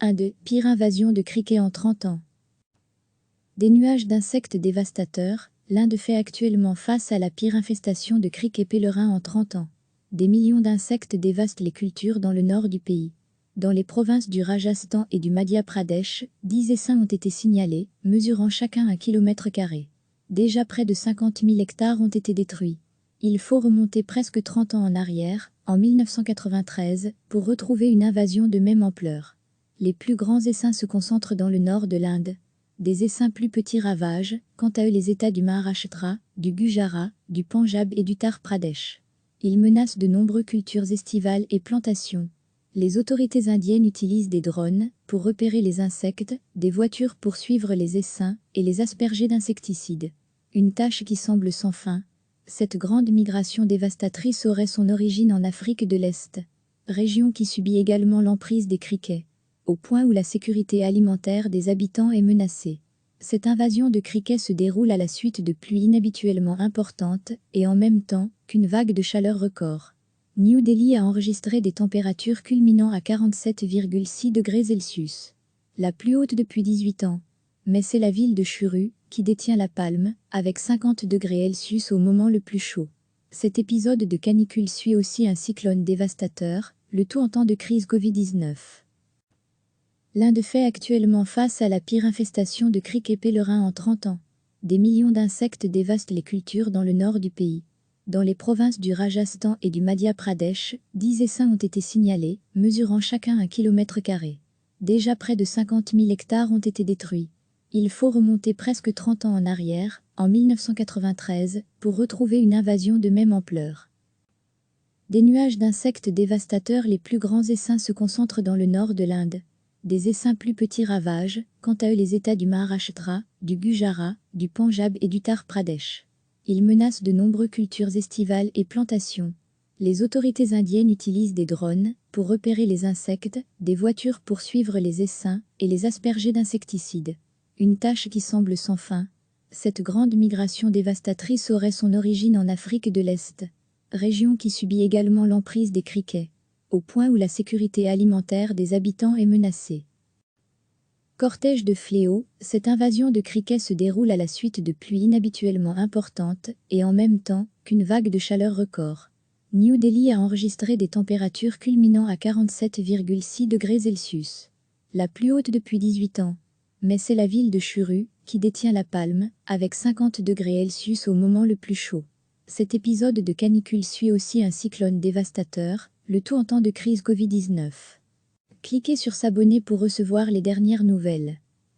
Inde, pire invasion de criquets en 30 ans. Des nuages d'insectes dévastateurs, l'Inde fait actuellement face à la pire infestation de criquets pèlerins en 30 ans. Des millions d'insectes dévastent les cultures dans le nord du pays. Dans les provinces du Rajasthan et du Madhya Pradesh, 10 essaims ont été signalés, mesurant chacun 1 km². Déjà près de 50 000 hectares ont été détruits. Il faut remonter presque 30 ans en arrière, en 1993, pour retrouver une invasion de même ampleur. Les plus grands essaims se concentrent dans le nord de l'Inde. Des essaims plus petits ravagent, quant à eux, les États du Maharashtra, du Gujarat, du Pendjab et du Uttar Pradesh. Ils menacent de nombreuses cultures estivales et plantations. Les autorités indiennes utilisent des drones pour repérer les insectes, des voitures pour suivre les essaims et les asperger d'insecticides. Une tâche qui semble sans fin. Cette grande migration dévastatrice aurait son origine en Afrique de l'Est, région qui subit également l'emprise des criquets, au point où la sécurité alimentaire des habitants est menacée. Cette invasion de criquets se déroule à la suite de pluies inhabituellement importantes et en même temps qu'une vague de chaleur record. New Delhi a enregistré des températures culminant à 47,6 degrés Celsius, la plus haute depuis 18 ans. Mais c'est la ville de Churu qui détient la palme, avec 50 degrés Celsius au moment le plus chaud. Cet épisode de canicule suit aussi un cyclone dévastateur, le tout en temps de crise Covid-19. L'Inde fait actuellement face à la pire infestation de criquets pèlerins en 30 ans. Des millions d'insectes dévastent les cultures dans le nord du pays. Dans les provinces du Rajasthan et du Madhya Pradesh, 10 essaims ont été signalés, mesurant chacun 1 km². Déjà près de 50 000 hectares ont été détruits. Il faut remonter presque 30 ans en arrière, en 1993, pour retrouver une invasion de même ampleur. Des nuages d'insectes dévastateurs, les plus grands essaims se concentrent dans le nord de l'Inde. Des essaims plus petits ravagent, quant à eux, les États du Maharashtra, du Gujarat, du Pendjab et du Uttar Pradesh. Ils menacent de nombreuses cultures estivales et plantations. Les autorités indiennes utilisent des drones pour repérer les insectes, des voitures pour suivre les essaims et les asperger d'insecticides. Une tâche qui semble sans fin. Cette grande migration dévastatrice aurait son origine en Afrique de l'Est, région qui subit également l'emprise des criquets, au point où la sécurité alimentaire des habitants est menacée. Cortège de fléaux, cette invasion de criquets se déroule à la suite de pluies inhabituellement importantes et en même temps qu'une vague de chaleur record. New Delhi a enregistré des températures culminant à 47,6 degrés Celsius, la plus haute depuis 18 ans. Mais c'est la ville de Churu qui détient la palme, avec 50 degrés Celsius au moment le plus chaud. Cet épisode de canicule suit aussi un cyclone dévastateur, le tout en temps de crise Covid-19. Cliquez sur s'abonner pour recevoir les dernières nouvelles.